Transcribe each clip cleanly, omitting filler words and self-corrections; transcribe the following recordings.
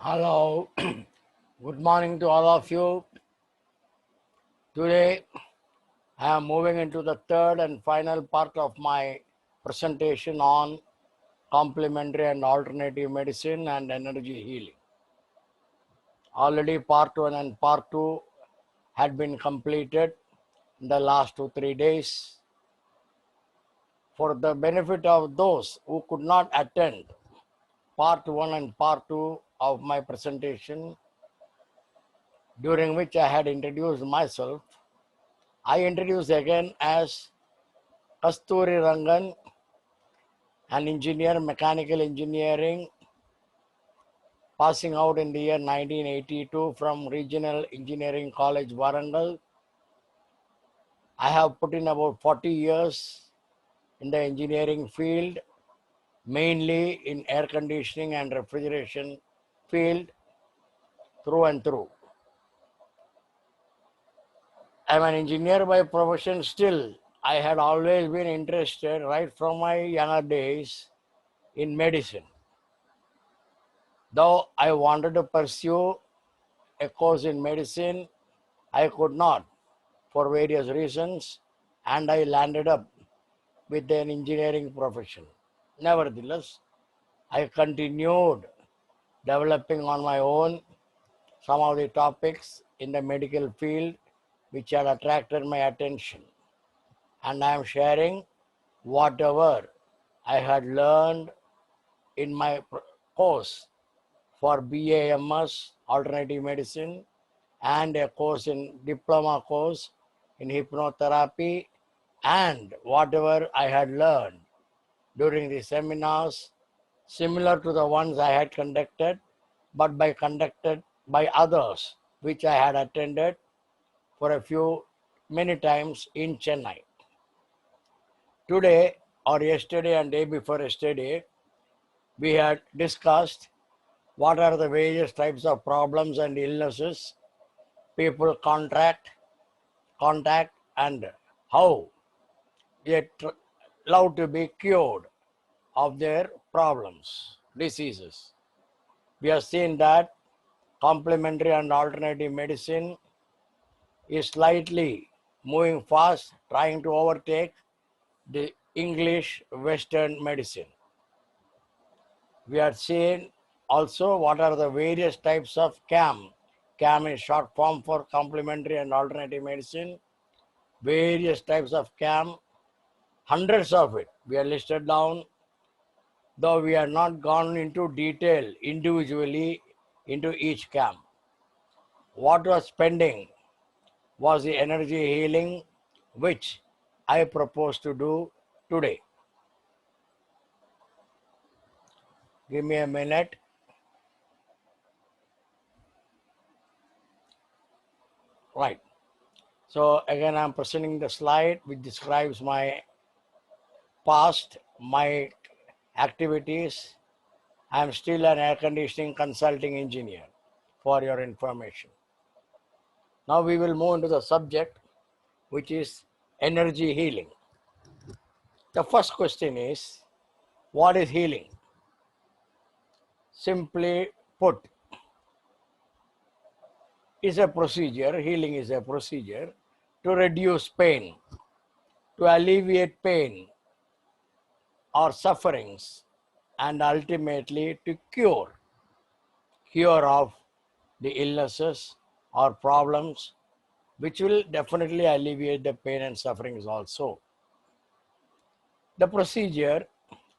Hello, good morning to all of you. Today I am moving into the third and final part of my presentation on complementary and alternative medicine and energy healing. Already part 1 and part 2 had been completed in the last 2-3 days. For the benefit of those who could not attend part 1 and part 2 of my presentation, during which I had introduced myself, I introduce again as Kasturi Rangan, an engineer, mechanical engineering, passing out in the year 1982 from Regional Engineering College, Warangal. I have put in about 40 years in the engineering field, mainly in air conditioning and refrigeration field through and through. I'm an engineer by profession still. I had always been interested right from my younger days in medicine. Though I wanted to pursue a course in medicine, I could not for various reasons, and I landed up with an engineering profession. Nevertheless, I continued developing on my own some of the topics in the medical field which had attracted my attention, and I am sharing whatever I had learned in my course for BAMS, Alternative Medicine, and a course in diploma course in hypnotherapy, and whatever I had learned during the seminars similar to the ones I had conducted, but conducted by others which I had attended for many times in Chennai. Today or yesterday and day before yesterday, we had discussed what are the various types of problems and illnesses people contact, and how they love to be cured of their problems, diseases. We have seen that complementary and alternative medicine is slightly moving fast, trying to overtake the English Western medicine. We are seeing also what are the various types of CAM. CAM is short form for complementary and alternative medicine. Various types of CAM, hundreds of it. We are listed down, though we are not gone into detail individually into each CAM. What was pending was the energy healing, which I propose to do today. Give me a minute. Right. So again, I'm presenting the slide which describes my past, my activities. I'm still an air conditioning consulting engineer, for your information. Now we will move into the subject, which is energy healing. The first question is, what is healing? Simply put, is a procedure, healing is a procedure to reduce pain, to alleviate pain or sufferings, and ultimately to cure of the illnesses or problems, which will definitely alleviate the pain and sufferings also. The procedure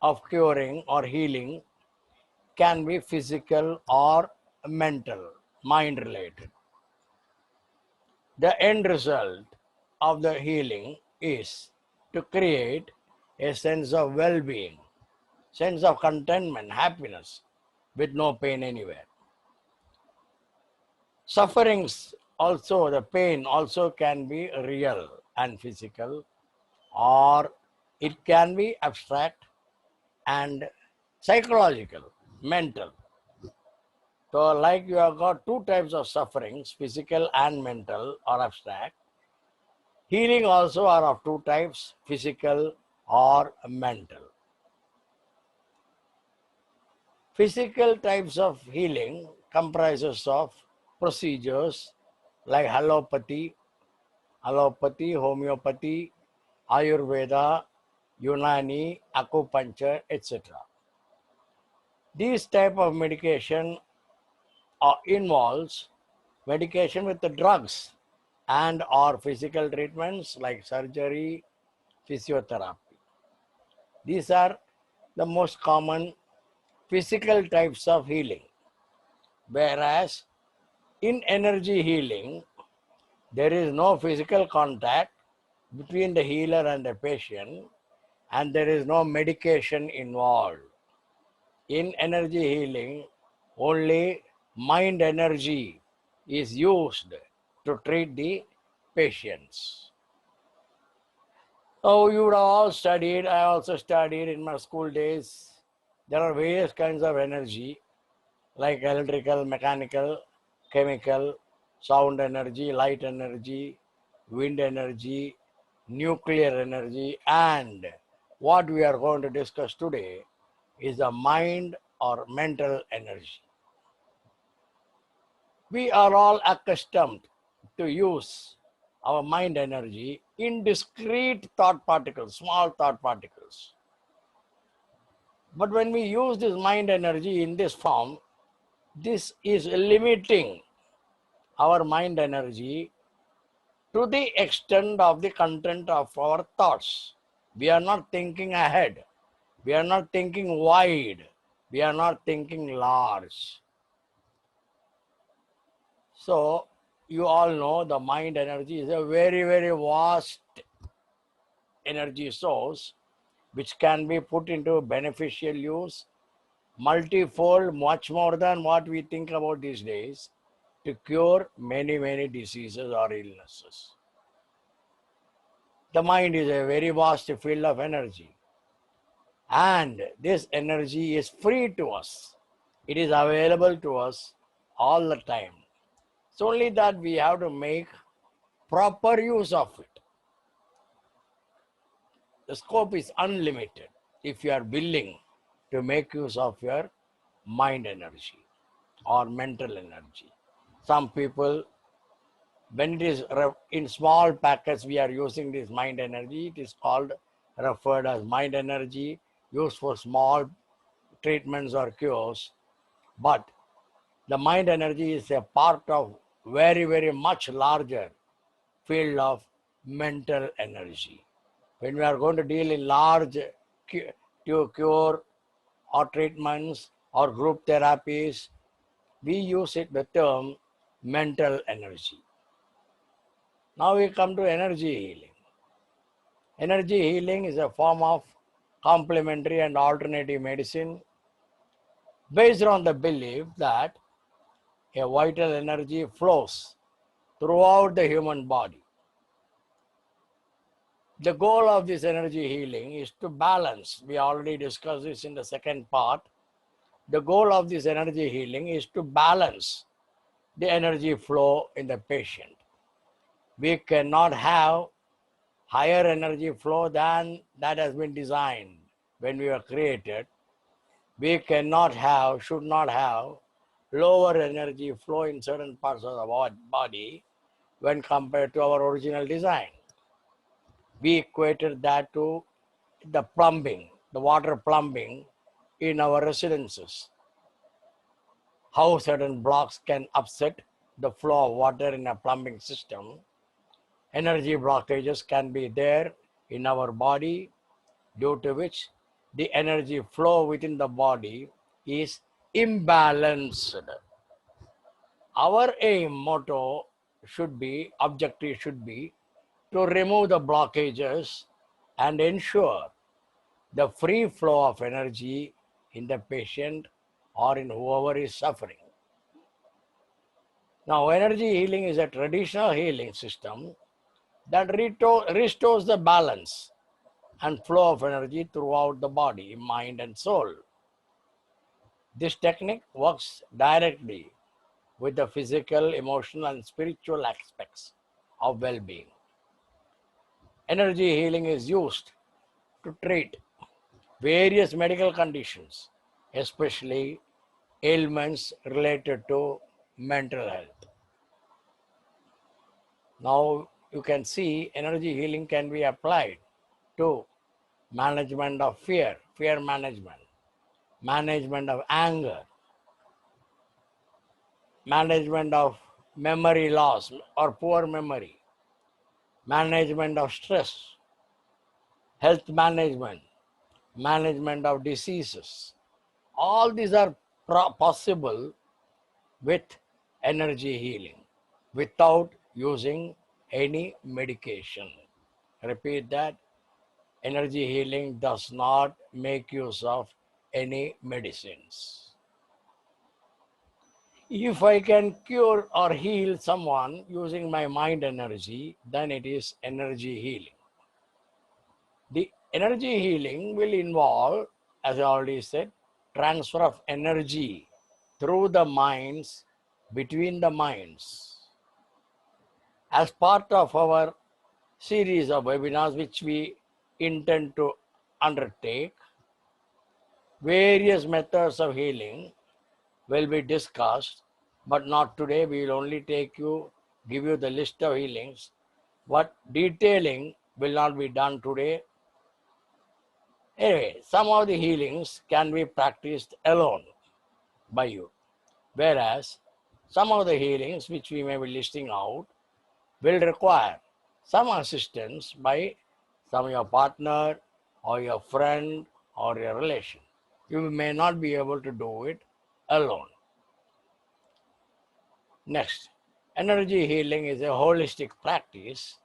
of curing or healing can be physical or mental, mind related. The end result of the healing is to create a sense of well-being, sense of contentment, happiness, with no pain anywhere. Sufferings also, the pain also can be real and physical, or it can be abstract and psychological, mental. So like you have got two types of sufferings, physical and mental or abstract. Healing also are of two types, physical or mental. Physical types of healing comprises of procedures like allopathy, homeopathy, Ayurveda, Unani, acupuncture, etc. These type of medication involves medication with the drugs and or physical treatments like surgery, physiotherapy. These are the most common physical types of healing. Whereas in energy healing, there is no physical contact between the healer and the patient, and there is no medication involved. In energy healing, only mind energy is used to treat the patients. Oh, you would have all studied, I also studied in my school days. There are various kinds of energy like electrical, mechanical, chemical, sound energy, light energy, wind energy, nuclear energy, and what we are going to discuss today is the mind or mental energy. We are all accustomed to use our mind energy in discrete thought particles, small thought particles. But when we use this mind energy in this form, this is limiting our mind energy to the extent of the content of our thoughts. We are not thinking ahead. We are not thinking wide. We are not thinking large. So, you all know the mind energy is a very, very vast energy source which can be put into beneficial use, multifold, much more than what we think about these days, to cure many, many diseases or illnesses. The mind is a very vast field of energy, and this energy is free to us. It is available to us all the time. It's only that we have to make proper use of it. The scope is unlimited if you are willing to make use of your mind energy or mental energy. Some people, when it is in small packets, we are using this mind energy. It is called, referred as mind energy, used for small treatments or cures. But the mind energy is a part of very, very much larger field of mental energy. When we are going to deal in large cure or treatments or group therapies, we use it the term mental energy. Now we come to energy healing. Energy healing is a form of complementary and alternative medicine based on the belief that a vital energy flows throughout the human body. The goal of this energy healing is to balance. We already discussed this in the second part. The goal of this energy healing is to balance the energy flow in the patient. We cannot have higher energy flow than that has been designed when we were created. We cannot have, should not have lower energy flow in certain parts of the body when compared to our original design. We equated that to the plumbing, the water plumbing in our residences. How certain blocks can upset the flow of water in a plumbing system. Energy blockages can be there in our body, due to which the energy flow within the body is imbalanced. Our aim, motto should be, objective should be to remove the blockages and ensure the free flow of energy in the patient or in whoever is suffering. Now, energy healing is a traditional healing system that restores the balance and flow of energy throughout the body, mind, and soul. This technique works directly with the physical, emotional, and spiritual aspects of well-being. Energy healing is used to treat various medical conditions, especially ailments related to mental health. Now you can see energy healing can be applied to management of fear, fear management, management of anger, management of memory loss or poor memory, management of stress, health management, management of diseases. All these are possible with energy healing without using any medication. Repeat that. Energy healing does not make use of any medicines. If I can cure or heal someone using my mind energy, then it is energy healing. The energy healing will involve, as I already said, transfer of energy through the minds, between the minds. As part of our series of webinars which we intend to undertake, various methods of healing will be discussed, but not today. We will only give you the list of healings. What detailing will not be done today. Anyway, some of the healings can be practiced alone by you, whereas some of the healings which we may be listing out will require some assistance by some of your partner or your friend or your relation. You may not be able to do it alone. Next, energy healing is a holistic practice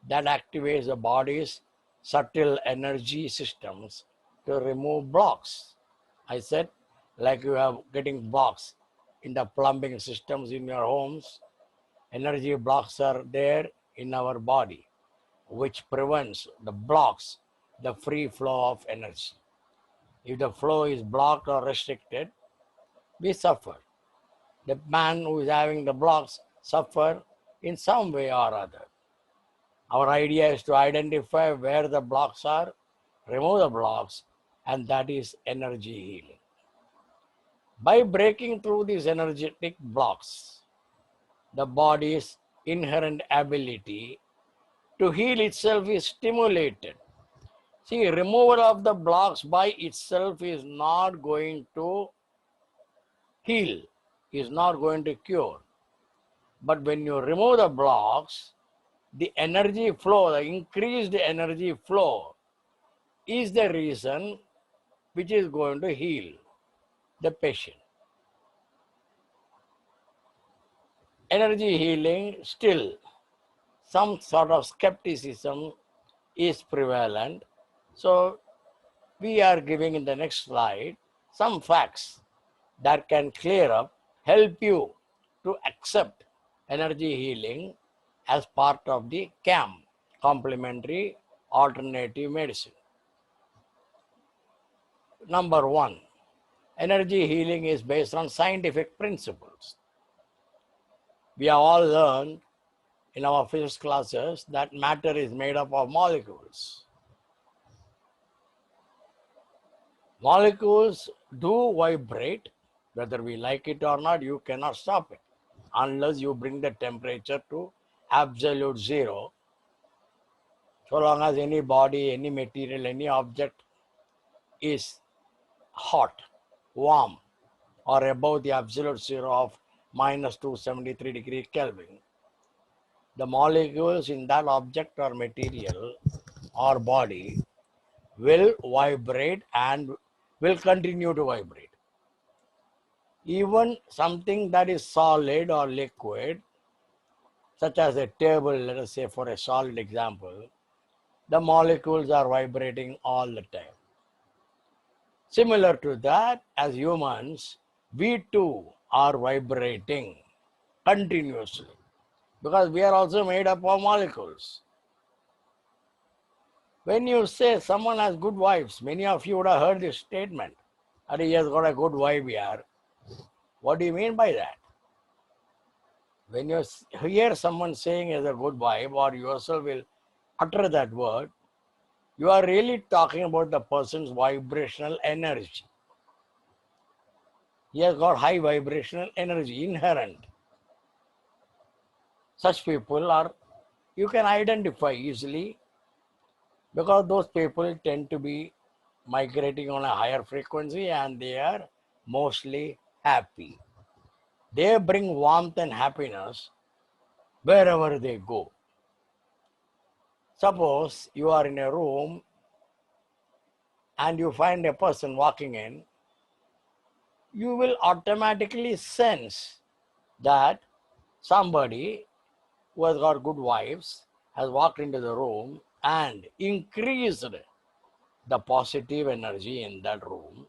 that activates the body's subtle energy systems to remove blocks. I said, like you have getting blocks in the plumbing systems in your homes, energy blocks are there in our body, which prevents the blocks, the free flow of energy. If the flow is blocked or restricted, we suffer. The man who is having the blocks suffer in some way or other. Our idea is to identify where the blocks are, remove the blocks, and that is energy healing. By breaking through these energetic blocks, the body's inherent ability to heal itself is stimulated. See, removal of the blocks by itself is not going to heal, is not going to cure. But when you remove the blocks, the energy flow, the increased energy flow is the reason which is going to heal the patient. Energy healing, still some sort of skepticism is prevalent. So we are giving in the next slide some facts that can clear up, help you to accept energy healing as part of the CAM, Complementary Alternative Medicine. Number one, energy healing is based on scientific principles. We have all learned in our physics classes that matter is made up of molecules. Molecules do vibrate, whether we like it or not. You cannot stop it unless you bring the temperature to absolute zero. So long as any body, any material, any object is hot, warm, or above the absolute zero of minus 273 degrees Kelvin, the molecules in that object or material or body will vibrate and will continue to vibrate. Even something that is solid or liquid, such as a table, let us say for a solid example, the molecules are vibrating all the time. Similar to that, as humans, we too are vibrating continuously because we are also made up of molecules. When you say someone has good vibes, many of you would have heard this statement, that he has got a good vibe here. What do you mean by that? When you hear someone saying he has a good vibe, or yourself will utter that word, you are really talking about the person's vibrational energy. He has got high vibrational energy inherent. Such people are, you can identify easily because those people tend to be migrating on a higher frequency and they are mostly happy. They bring warmth and happiness wherever they go. Suppose you are in a room and you find a person walking in, you will automatically sense that somebody who has got good vibes has walked into the room and increased the positive energy in that room.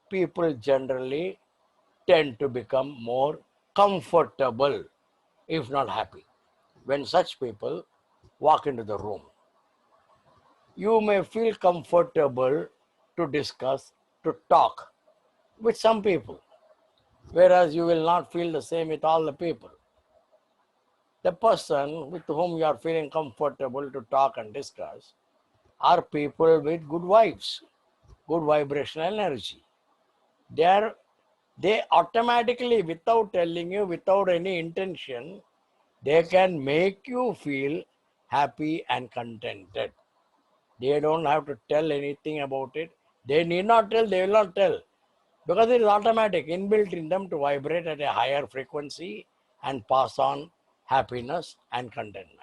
People generally tend to become more comfortable, if not happy, when such people walk into the room. You may feel comfortable to discuss, to talk with some people, whereas you will not feel the same with all the people. The person with whom you are feeling comfortable to talk and discuss are people with good vibes, good vibrational energy. They automatically, without telling you, without any intention, they can make you feel happy and contented. They don't have to tell anything about it. They need not tell, they will not tell. Because it is automatic, inbuilt in them to vibrate at a higher frequency and pass on happiness and contentment.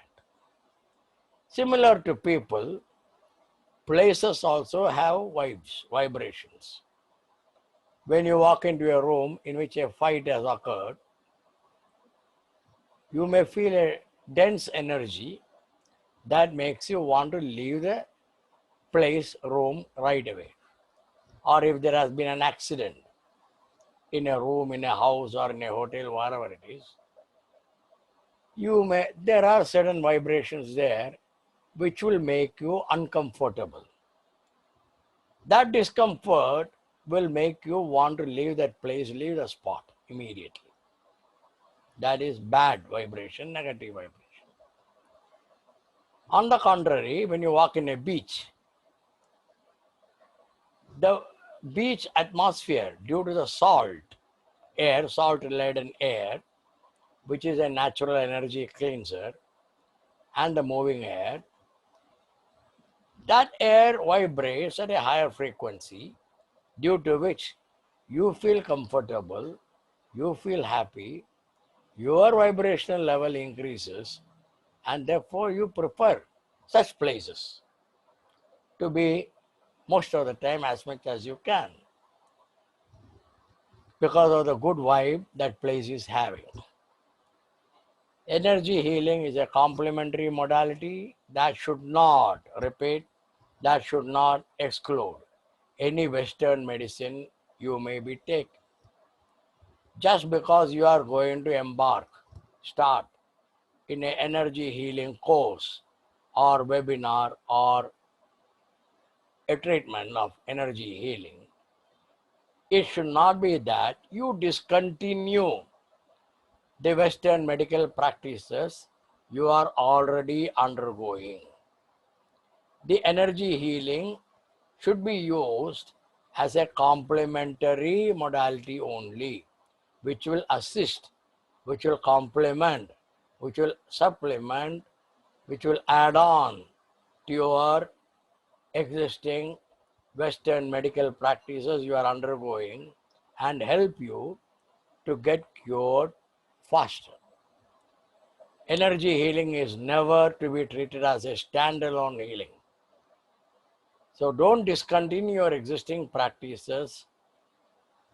Similar to people, places also have vibes, vibrations. When you walk into a room in which a fight has occurred, you may feel a dense energy that makes you want to leave the place, room right away. Or if there has been an accident in a room, in a house, or in a hotel, wherever it is, there are certain vibrations there which will make you uncomfortable. That discomfort will make you want to leave that place, leave the spot immediately. That is bad vibration, negative vibration. On the contrary, when you walk in a beach, the beach atmosphere, due to the salt-laden air, which is a natural energy cleanser, and the moving air, that air vibrates at a higher frequency, due to which you feel comfortable, you feel happy, your vibrational level increases, and therefore you prefer such places to be most of the time as much as you can because of the good vibe that place is having. Energy healing is a complementary modality that should not, repeat, that should not exclude any Western medicine you may be taking. Just because you are going to start in an energy healing course or webinar or a treatment of energy healing, it should not be that you discontinue the Western medical practices you are already undergoing. The energy healing should be used as a complementary modality only, which will assist, which will complement, which will supplement, which will add on to your existing Western medical practices you are undergoing and help you to get cured faster. Energy healing is never to be treated as a standalone healing. So don't discontinue your existing practices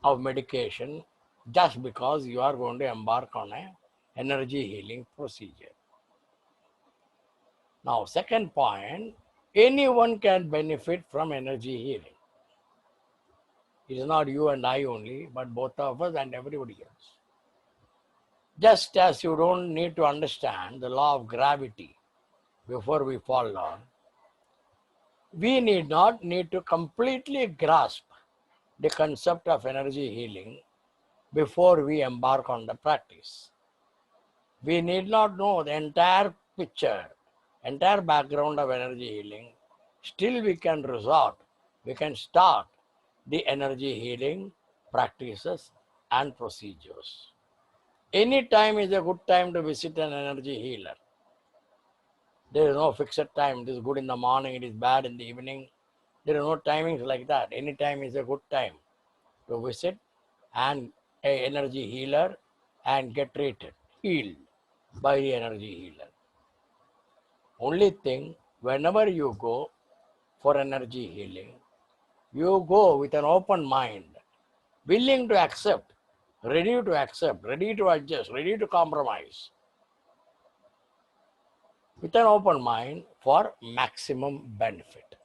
of medication just because you are going to embark on an energy healing procedure. Now, second point, anyone can benefit from energy healing. It is not you and I only, but both of us and everybody else. Just as you don't need to understand the law of gravity before we fall down, we need to completely grasp the concept of energy healing before we embark on the practice. We need not know the entire picture, entire background of energy healing. Still we can start the energy healing practices and procedures. Any time is a good time to visit an energy healer. There is no fixed time. It is good in the morning, it is bad in the evening. There are no timings like that. Any time is a good time to visit and a energy healer and get treated, healed by the energy healer. Only thing, whenever you go for energy healing, you go with an open mind, willing to accept, ready to adjust, ready to compromise, with an open mind for maximum benefit.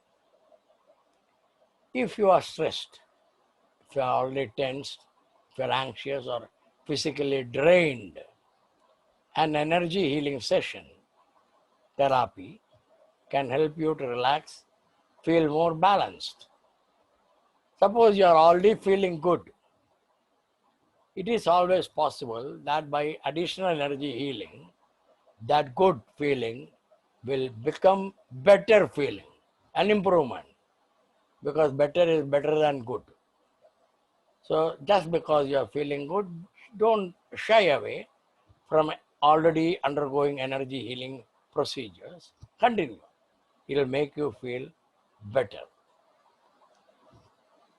If you are stressed, if you are already tensed, if you are anxious or physically drained, an energy healing session, therapy, can help you to relax, feel more balanced. Suppose you are already feeling good. It is always possible that by additional energy healing, that good feeling will become better feeling, an improvement, because better is better than good. So just because you are feeling good, don't shy away from already undergoing energy healing procedures. Continue. It will make you feel better.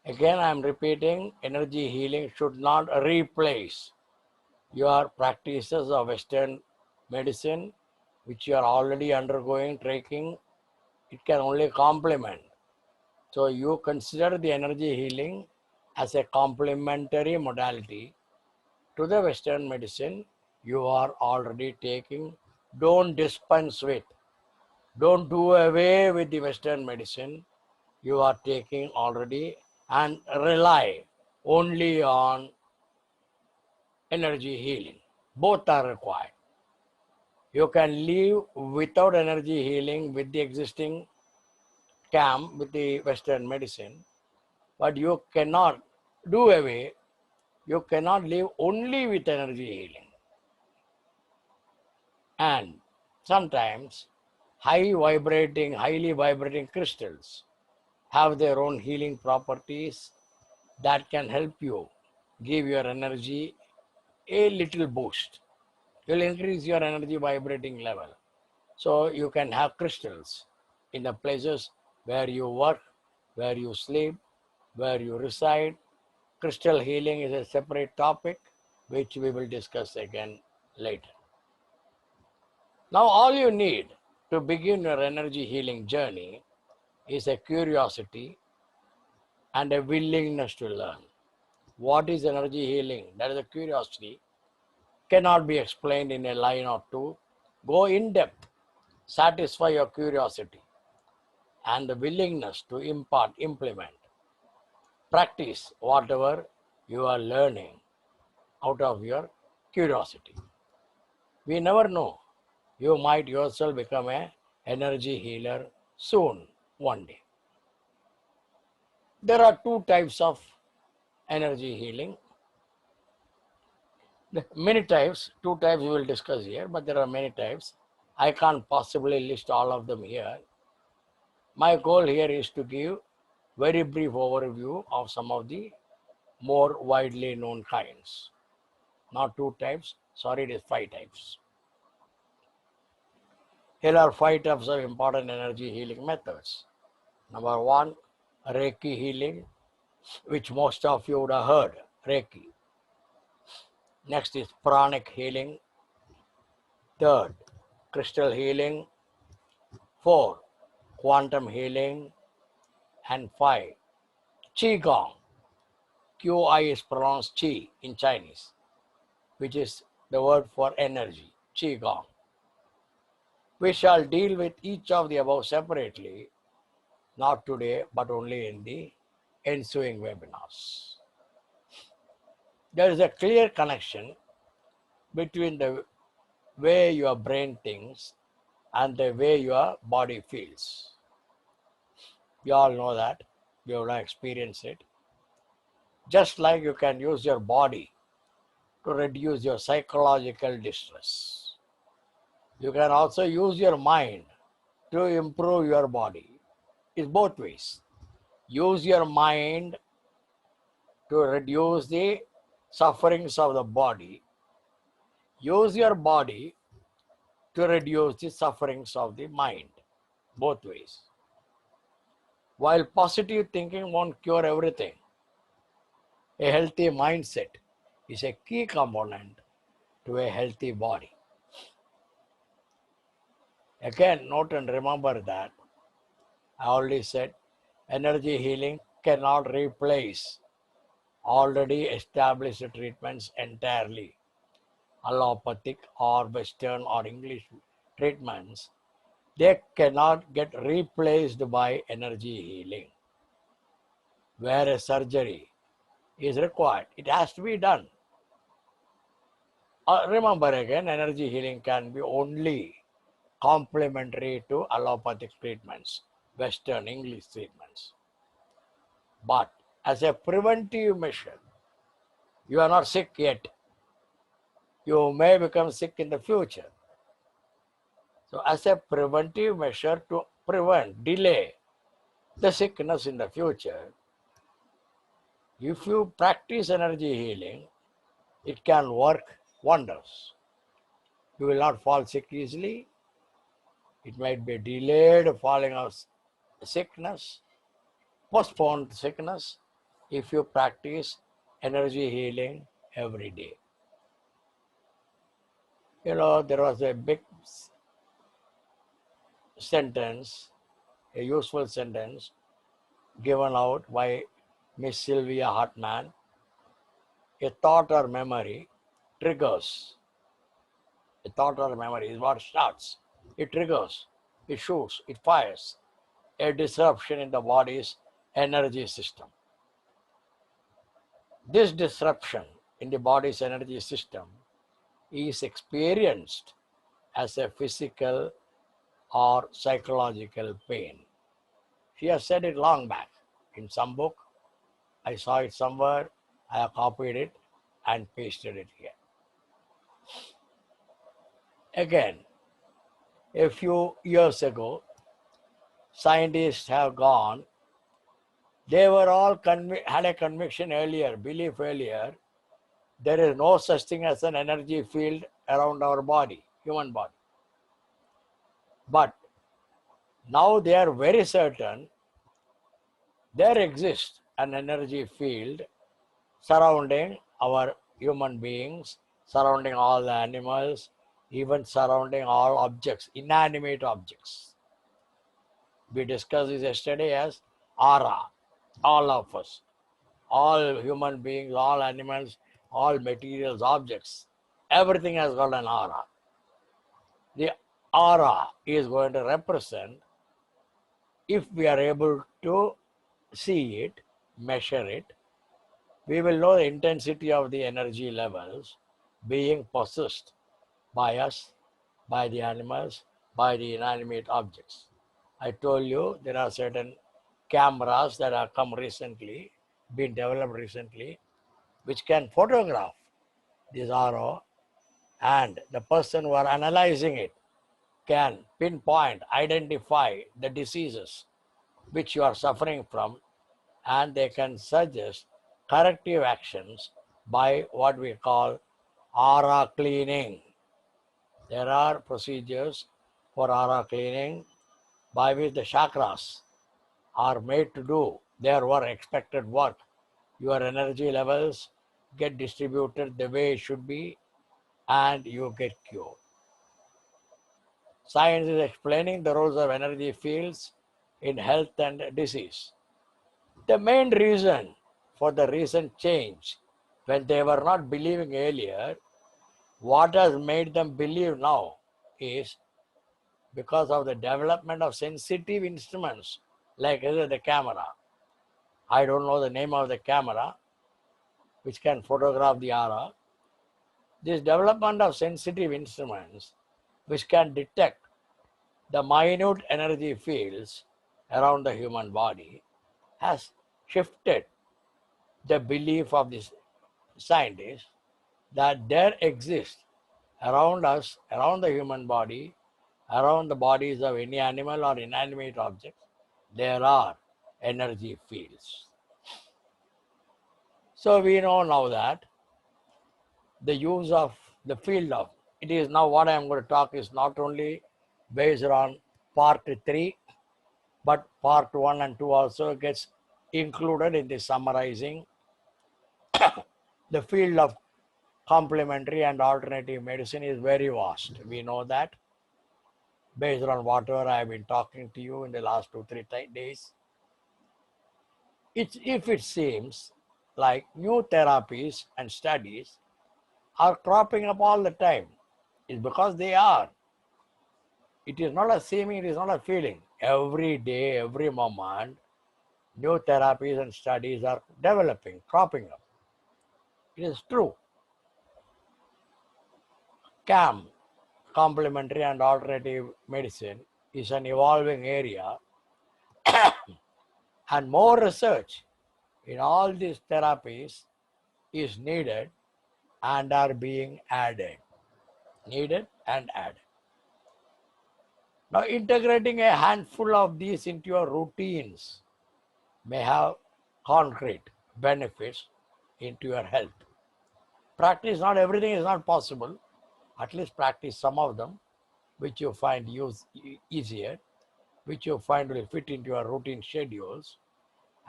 Again, I am repeating, energy healing should not replace your practices of Western medicine, which you are already undergoing, tracking. It can only complement. So you consider the energy healing as a complementary modality to the Western medicine you are already taking. Don't dispense with, don't do away with the Western medicine you are taking already and rely only on energy healing. Both are required. You can live without energy healing with the existing camp, with the Western medicine, but you cannot do away, you cannot live only with energy healing. And sometimes highly vibrating crystals have their own healing properties that can help you give your energy a little boost. You'll increase your energy vibrating level. So you can have crystals in the places where you work, where you sleep, where you reside. Crystal healing is a separate topic which we will discuss again later. Now all you need to begin your energy healing journey is a curiosity and a willingness to learn. What is energy healing? That is a curiosity. Cannot be explained in a line or two. Go in depth. Satisfy your curiosity and the willingness to implement, practice whatever you are learning out of your curiosity. We never know. You might yourself become an energy healer soon, one day. There are two types of energy healing. Many types, two types we will discuss here, but there are many types. I can't possibly list all of them here. My goal here is to give very brief overview of some of the more widely known kinds. Not two types, sorry, it is 5 types. Here are 5 types of important energy healing methods. Number 1, Reiki healing, which most of you would have heard, Reiki. Next is pranic healing. Third, crystal healing. 4, quantum healing. And 5, Qigong. Qi is pronounced Qi in Chinese, which is the word for energy, Qigong. We shall deal with each of the above separately, not today, but only in the ensuing webinars. There is a clear connection between the way your brain thinks and the way your body feels. You all know that, you have experienced it. Just like you can use your body to reduce your psychological distress, you can also use your mind to improve your body. It's both ways. Use your mind to reduce the sufferings of the body, use your body to reduce the sufferings of the mind, both ways. While positive thinking won't cure everything, a healthy mindset is a key component to a healthy body. Again, note and remember that I already said energy healing cannot replace already established treatments entirely. Allopathic or Western or English treatments, they cannot get replaced by energy healing. Where a surgery is required, it has to be done. Remember again, energy healing can be only complementary to allopathic treatments, Western English treatments. But as a preventive measure, you are not sick yet. You may become sick in the future. So as a preventive measure to prevent, delay the sickness in the future, if you practice energy healing, it can work wonders. You will not fall sick easily. It might be delayed falling of sickness, postponed sickness, if you practice energy healing every day. You know, there was a big sentence, a useful sentence given out by Miss Sylvia Hartman. A thought or memory triggers. A thought or memory is what starts. It triggers, it shoots, it fires a disruption in the body's energy system. This disruption in the body's energy system is experienced as a physical or psychological pain. She has said it long back in some book. I saw it somewhere. I have copied it and pasted it here. Again, a few years ago, scientists have gone. They were all had a conviction earlier, belief earlier. There is no such thing as an energy field around our body, human body. But now they are very certain there exists an energy field surrounding our human beings, surrounding all the animals, even surrounding all objects, inanimate objects. We discussed this yesterday as aura, all of us, all human beings, all animals, all materials, objects, everything has got an aura. The aura is going to represent, if we are able to see it, measure it, we will know the intensity of the energy levels being possessed by us, by the animals, by the inanimate objects. I told you there are certain cameras that have come recently, been developed recently, which can photograph this aura, and the person who are analyzing it can pinpoint, identify the diseases which you are suffering from, and they can suggest corrective actions by what we call aura cleaning. There are procedures for aura cleaning by which the chakras are made to do their work, expected work. Your energy levels get distributed the way it should be, and you get cured. Science is explaining the roles of energy fields in health and disease. The main reason for the recent change, when they were not believing earlier, what has made them believe now is because of the development of sensitive instruments like the camera. I don't know the name of the camera which can photograph the aura. This development of sensitive instruments which can detect the minute energy fields around the human body has shifted the belief of these scientists that there exists around us, around the human body, around the bodies of any animal or inanimate objects, there are energy fields. So we know now that the use of the field of. It is now what I am going to talk is not only based on part 3, but part 1 and 2 also gets included in the summarizing the field of complementary and alternative medicine is very vast. We know that based on whatever I have been talking to you in the last 2-3 days. If it seems like new therapies and studies are cropping up all the time, it's because they are. It is not a seeming, it is not a feeling. Every day, every moment, new therapies and studies are developing, cropping up. It is true. CAM, complementary and alternative medicine, is an evolving area, and more research in all these therapies is needed and are being added. Needed and added. Now, integrating a handful of these into your routines may have concrete benefits into your health. Practice not everything is not possible. At least practice some of them, which you find easier, which you find will fit into your routine schedules,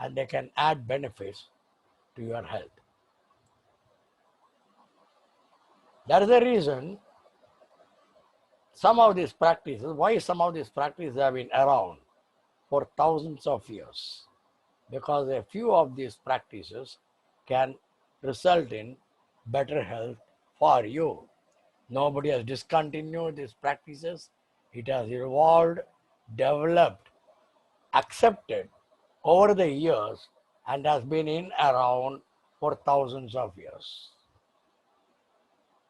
and they can add benefits to your health. That is the reason some of these practices have been around for thousands of years, because a few of these practices can result in better health for you. Nobody has discontinued these practices. It has evolved, developed, accepted over the years, and has been in around for thousands of years.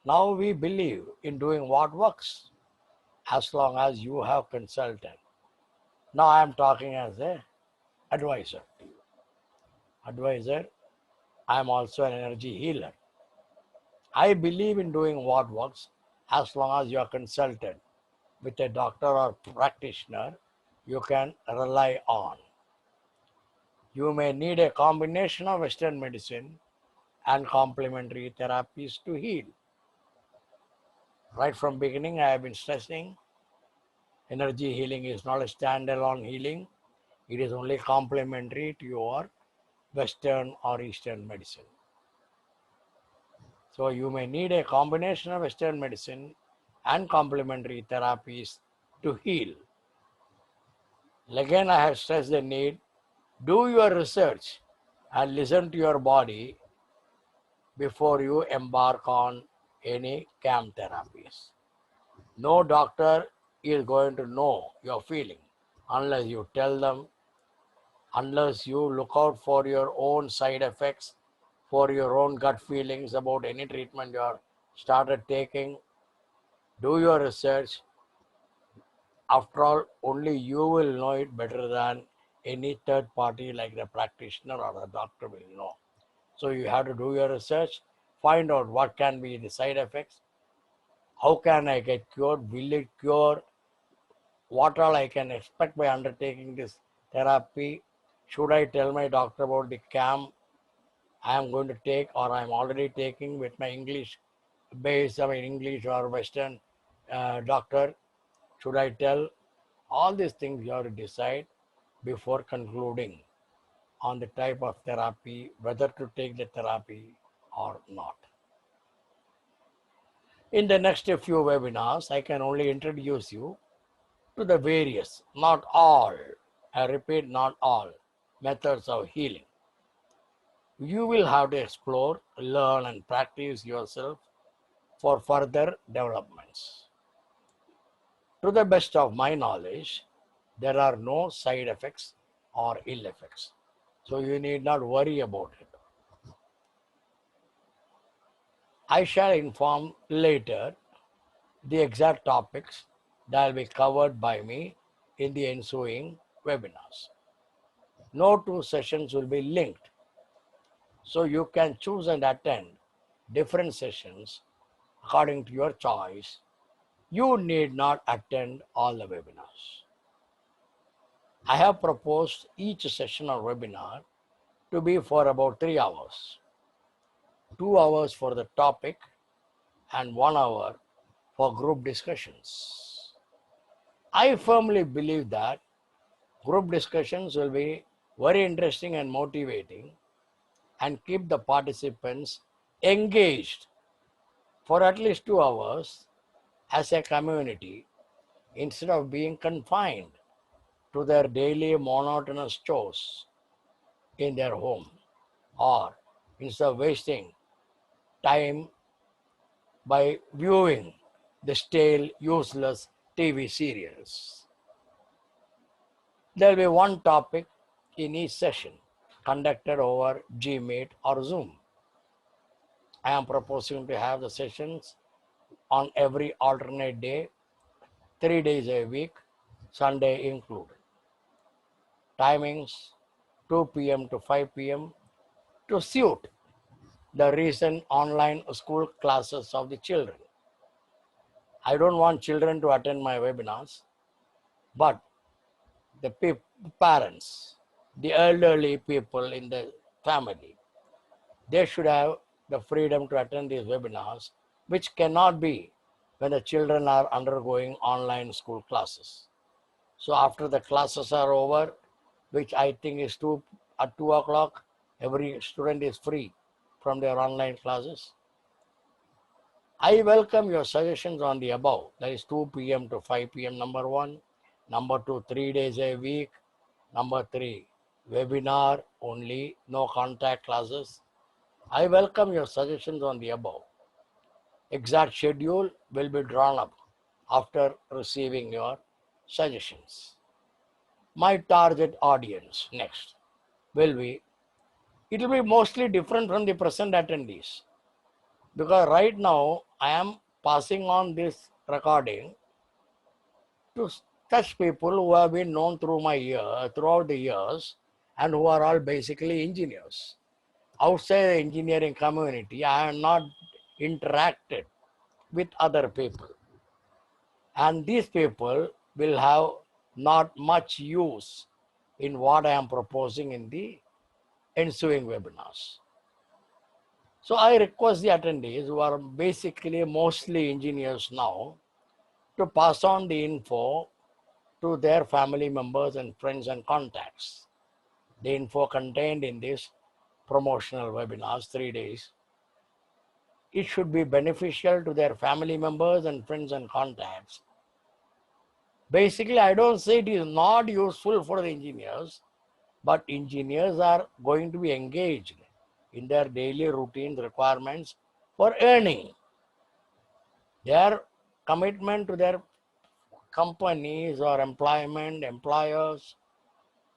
Now we believe in doing what works, as long as you have consulted. Now I am talking as an advisor. I am also an energy healer. I believe in doing what works as long as you are consulted with a doctor or practitioner you can rely on. You may need a combination of Western medicine and complementary therapies to heal. Right from beginning, I have been stressing energy healing is not a standalone healing. It is only complementary to your Western or Eastern medicine. So you may need a combination of Western medicine and complementary therapies to heal. Again, I have stressed the need. Do your research and listen to your body before you embark on any CAM therapies. No doctor is going to know your feeling unless you tell them, unless you look out for your own side effects, for your own gut feelings about any treatment you are started taking. Do your research. After all, only you will know it better than any third party like the practitioner or the doctor will know. So you have to do your research, find out what can be the side effects, how can I get cured, will it cure, what all I can expect by undertaking this therapy, should I tell my doctor about the CAM I am going to take or I am already taking with my English English or Western doctor, should I tell? All these things you have to decide before concluding on the type of therapy, whether to take the therapy or not. In the next few webinars, I can only introduce you to the various, not all, I repeat, not all, methods of healing. You will have to explore, learn, and practice yourself for further developments. To the best of my knowledge, there are no side effects or ill effects. So you need not worry about it. I shall inform later the exact topics that will be covered by me in the ensuing webinars. No two sessions will be linked. So you can choose and attend different sessions according to your choice. You need not attend all the webinars. I have proposed each session or webinar to be for about 3 hours. 2 hours for the topic and 1 hour for group discussions. I firmly believe that group discussions will be very interesting and motivating and keep the participants engaged for at least 2 hours as a community instead of being confined to their daily monotonous chores in their home, or instead of wasting time by viewing the stale, useless TV serials. There will be one topic in each session conducted over Gmeet or Zoom. I am proposing to have the sessions on every alternate day, 3 days a week, Sunday included. Timings 2 p.m. to 5 p.m. to suit the recent online school classes of the children. I don't want children to attend my webinars, but the parents, the elderly people in the family, they should have the freedom to attend these webinars, which cannot be when the children are undergoing online school classes. So after the classes are over, which I think is at 2 o'clock, every student is free from their online classes. I welcome your suggestions on the above. That is 2 p.m. to 5 p.m. number 1. Number 2, 3 days a week. Number 3, webinar only, no contact classes. I welcome your suggestions on the above. Exact schedule will be drawn up after receiving your suggestions. My target audience next will be, it will be mostly different from the present attendees, because right now I am passing on this recording to such people who have been known throughout the years, and who are all basically engineers. Outside the engineering community, I have not interacted with other people, and these people will have not much use in what I am proposing in the ensuing webinars. So I request the attendees, who are basically mostly engineers now, to pass on the info to their family members and friends and contacts. The info contained in this promotional webinars, 3 days, it should be beneficial to their family members and friends and contacts. Basically, I don't say it is not useful for the engineers, but engineers are going to be engaged in their daily routine requirements for earning. Their commitment to their companies or employers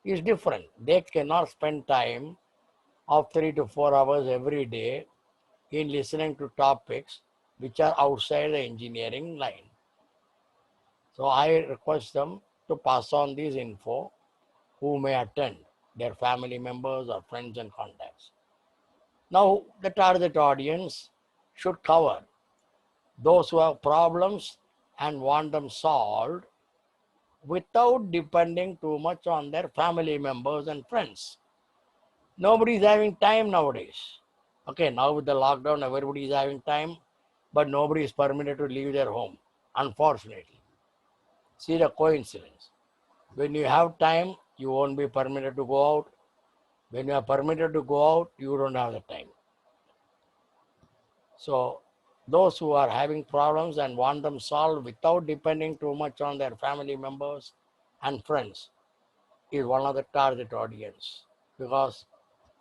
is different. They cannot spend time of 3 to 4 hours every day in listening to topics which are outside the engineering line. So I request them to pass on this info who may attend, their family members or friends and contacts. Now, the target audience should cover those who have problems and want them solved without depending too much on their family members and friends. Nobody is having time nowadays. Okay, now with the lockdown, everybody is having time, but nobody is permitted to leave their home, unfortunately. See the coincidence. When you have time, you won't be permitted to go out. When you are permitted to go out, you don't have the time. So those who are having problems and want them solved without depending too much on their family members and friends is one of the target audience, because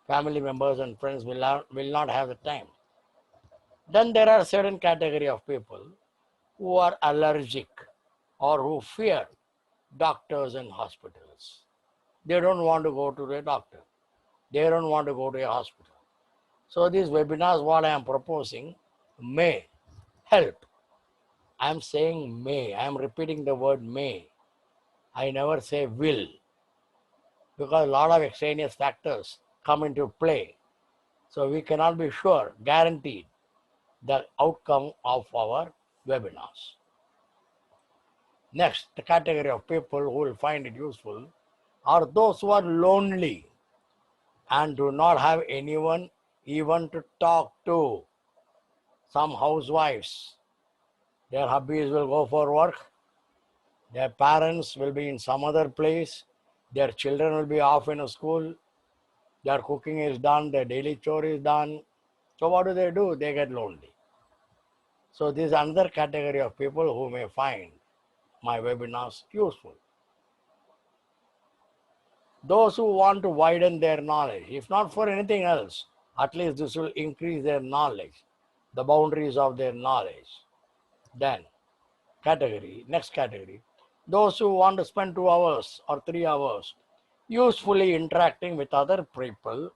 family members and friends will not have the time. Then there are certain category of people who are allergic or who fear doctors and hospitals. They don't want to go to the doctor. They don't want to go to a hospital. So these webinars, what I am proposing, may help. I am saying may. I am repeating the word may. I never say will, because a lot of extraneous factors come into play. So we cannot be sure, guaranteed, the outcome of our webinars. Next, the category of people who will find it useful are those who are lonely and do not have anyone even to talk to. Some housewives, their hubbies will go for work, their parents will be in some other place, their children will be off in a school, their cooking is done, their daily chore is done. So what do? They get lonely. So this is another category of people who may find my webinars useful. Those who want to widen their knowledge, if not for anything else, at least this will increase their knowledge, the boundaries of their knowledge. Then, next category, those who want to spend 2 hours or 3 hours usefully interacting with other people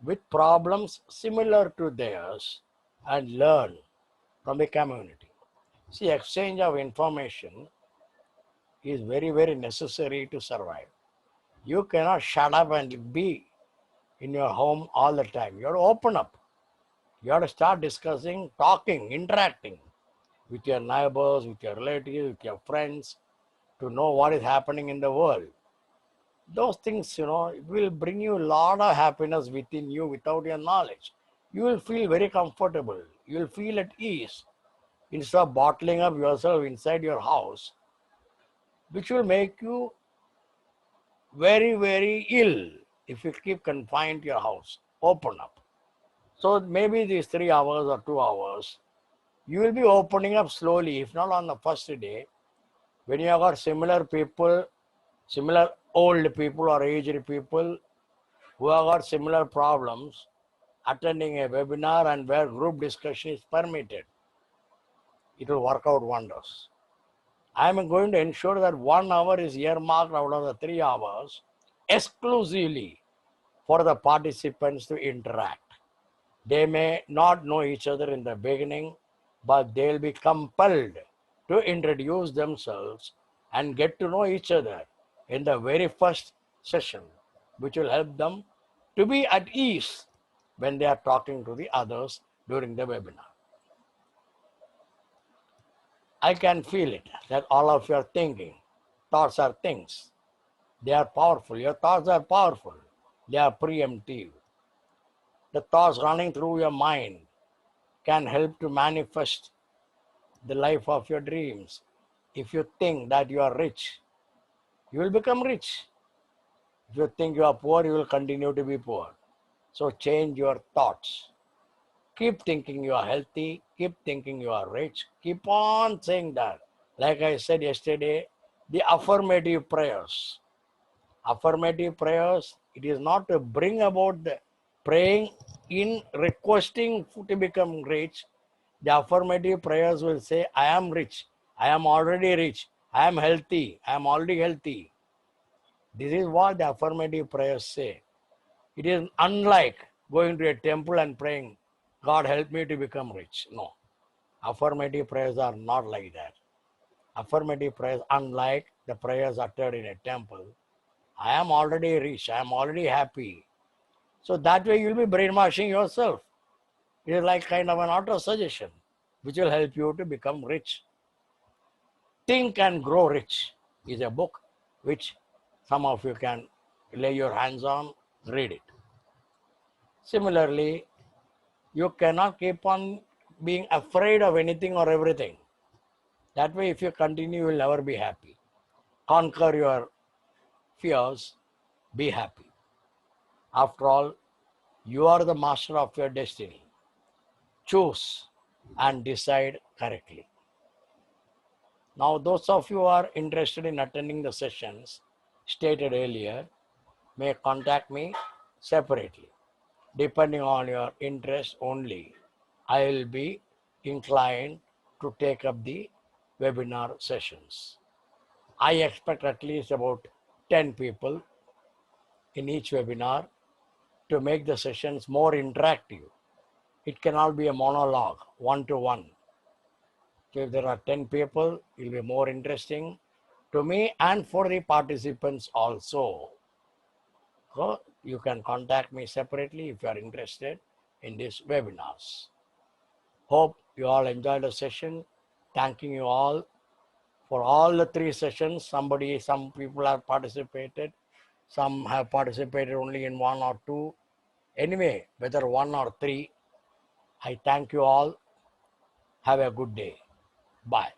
with problems similar to theirs and learn from the community. See, exchange of information is very, very necessary to survive. You cannot shut up and be in your home all the time. You have to open up. You have to start discussing, talking, interacting with your neighbors, with your relatives, with your friends to know what is happening in the world. Those things, will bring you a lot of happiness within you without your knowledge. You will feel very comfortable. You will feel at ease instead of bottling up yourself inside your house, which will make you very, very ill if you keep confined to your house. Open up. So maybe these 3 hours or 2 hours, you will be opening up slowly, if not on the first day, when you have got similar people, similar old people or aged people who have got similar problems, attending a webinar and where group discussion is permitted. It will work out wonders. I am going to ensure that 1 hour is earmarked out of the 3 hours exclusively for the participants to interact. They may not know each other in the beginning, but they'll be compelled to introduce themselves and get to know each other in the very first session, which will help them to be at ease when they are talking to the others during the webinar. I can feel it that all of you are thinking. Thoughts are things. They are powerful. Your thoughts are powerful. They are preemptive. The thoughts running through your mind can help to manifest the life of your dreams. If you think that you are rich, you will become rich. If you think you are poor, you will continue to be poor. So change your thoughts. Keep thinking you are healthy. Keep thinking you are rich. Keep on saying that. Like I said yesterday, the affirmative prayers. Affirmative prayers, it is not to bring about the praying in requesting to become rich. The affirmative prayers will say, I am rich. I am already rich. I am healthy. I am already healthy. This is what the affirmative prayers say. It is unlike going to a temple and praying, God help me to become rich. No. Affirmative prayers are not like that. Affirmative prayers, unlike the prayers uttered in a temple, I am already rich. I am already happy. So that way you will be brainwashing yourself. It is like kind of an auto suggestion, which will help you to become rich. Think and Grow Rich is a book which some of you can lay your hands on, read it. Similarly, you cannot keep on being afraid of anything or everything. That way, if you continue, you will never be happy. Conquer your fears, be happy. After all, you are the master of your destiny. Choose and decide correctly. Now, those of you who are interested in attending the sessions stated earlier may contact me separately. Depending on your interest only, I will be inclined to take up the webinar sessions. I expect at least about 10 people in each webinar to make the sessions more interactive. It cannot be a monologue, one-to-one. So if there are 10 people, it will be more interesting to me and for the participants also. So you can contact me separately if you are interested in these webinars. Hope you all enjoyed the session. Thanking you all for all the 3 sessions. Some people have participated. Some have participated only in 1 or 2. Anyway, whether 1 or 3, I thank you all Have a good day. Bye.